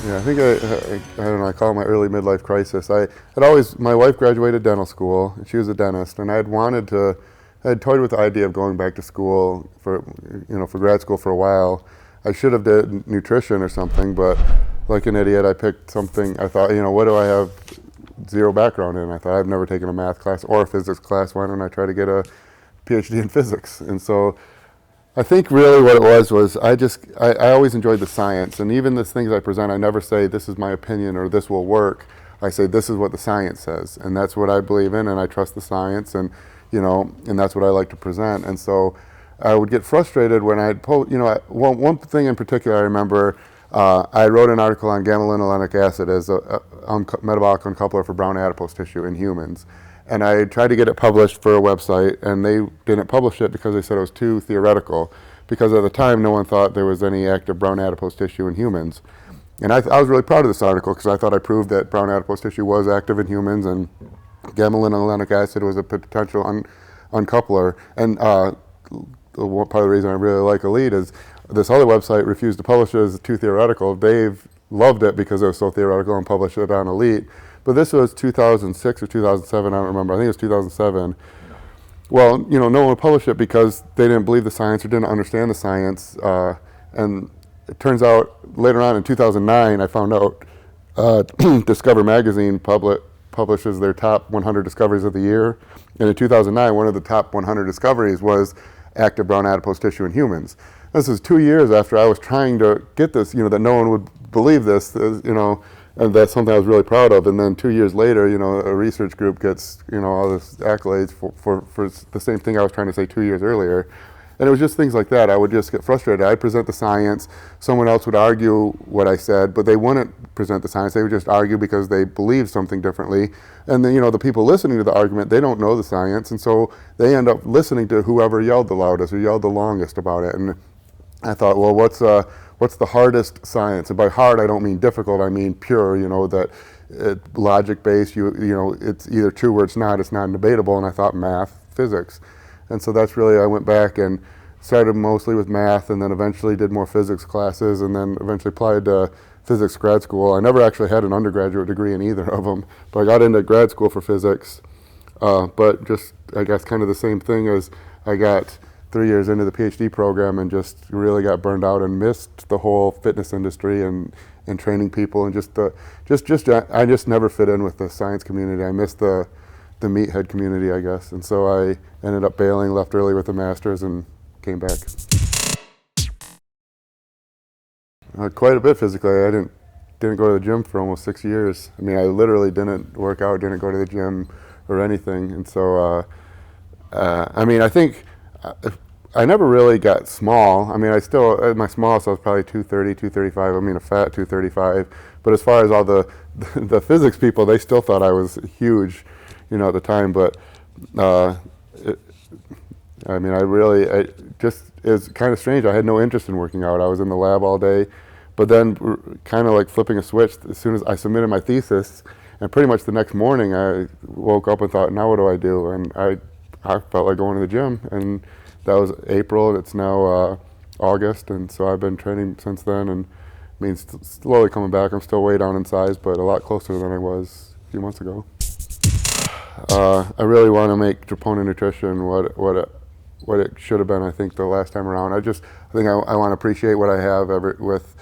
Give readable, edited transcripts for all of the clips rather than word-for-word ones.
Yeah, I think I don't know, I call it my early midlife crisis. My wife graduated dental school, and she was a dentist, and I had toyed with the idea of going back to school for grad school for a while. I should have did nutrition or something, but like an idiot, I picked something. I thought, what do I have zero background in? I thought I've never taken a math class or a physics class. Why don't I try to get a PhD in physics? And so I think really what it was I always enjoyed the science, and even the things I present, I never say this is my opinion or this will work. I say this is what the science says, and that's what I believe in, and I trust the science, and and that's what I like to present. And so I would get frustrated when I'd one thing in particular I remember. I wrote an article on gamma-linolenic acid as a metabolic uncoupler for brown adipose tissue in humans. And I tried to get it published for a website, and they didn't publish it because they said it was too theoretical, because at the time no one thought there was any active brown adipose tissue in humans. And I was really proud of this article because I thought I proved that brown adipose tissue was active in humans, and gamma-linolenic acid was a potential uncoupler. And part of the reason I really like Elite is this other website refused to publish it as too theoretical. Dave loved it because it was so theoretical and published it on Elite. But this was 2006 or 2007, I don't remember. I think it was 2007. Well, no one would publish it because they didn't believe the science or didn't understand the science. And it turns out later on in 2009, I found out Discover Magazine publishes their top 100 discoveries of the year. And in 2009, one of the top 100 discoveries was active brown adipose tissue in humans. This is 2 years after I was trying to get this, that no one would believe this, and that's something I was really proud of. And then 2 years later, a research group gets, all this accolades for the same thing I was trying to say 2 years earlier. And it was just things like that. I would just get frustrated. I'd present the science. Someone else would argue what I said, but they wouldn't present the science. They would just argue because they believe something differently. And then, the people listening to the argument, they don't know the science. And so they end up listening to whoever yelled the loudest or yelled the longest about it. And I thought, well, what's the hardest science? And by hard, I don't mean difficult. I mean pure. That logic-based. It's either true or it's not. It's not debatable. And I thought math, physics, and so that's really I went back and started mostly with math, and then eventually did more physics classes, and then eventually applied to physics grad school. I never actually had an undergraduate degree in either of them, but I got into grad school for physics. But just I guess kind of the same thing as I got 3 years into the PhD program and just really got burned out and missed the whole fitness industry and training people, and I just never fit in with the science community. I missed the Meathead community, I guess, and so I ended up bailing, left early with a master's, and came back. Quite a bit physically. I didn't go to the gym for almost 6 years. I mean, I literally didn't work out, didn't go to the gym or anything, and so I think I never really got small. I mean, I still, at my smallest, I was probably 230, 235. I mean, a fat 235. But as far as all the physics people, they still thought I was huge, at the time. But it's kind of strange. I had no interest in working out. I was in the lab all day. But then, kind of like flipping a switch, as soon as I submitted my thesis, and pretty much the next morning, I woke up and thought, now what do I do? And I felt like going to the gym, and that was April, and it's now August, and so I've been training since then, and slowly coming back. I'm still way down in size, but a lot closer than I was a few months ago. I really want to make Troponin Nutrition what it should have been, I think, the last time around. I think I want to appreciate what I have with,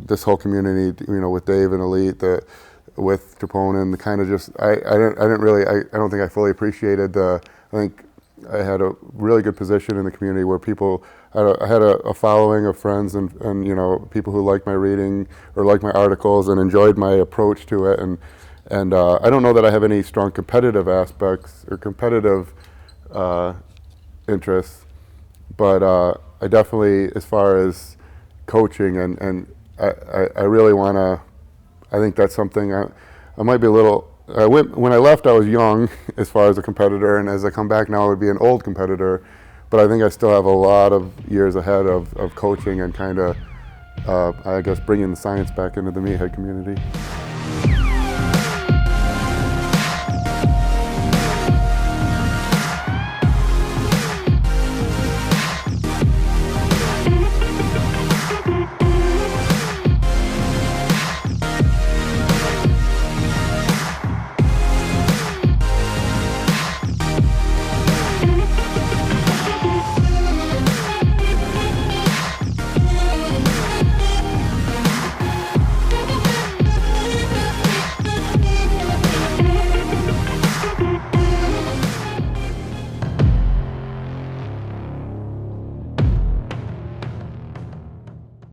this whole community, with Dave and Elite, with Troponin, the kind of just, I don't think I fully appreciated I think I had a really good position in the community where people, I had a following of friends and people who liked my reading or liked my articles and enjoyed my approach to it. And I don't know that I have any strong competitive aspects or competitive interests, but I definitely, as far as coaching, and I really want to, I think that's something I might be a little, when I left, I was young as far as a competitor, and as I come back now, I would be an old competitor. But I think I still have a lot of years ahead of coaching and kind of, I guess, bringing the science back into the Meathead community.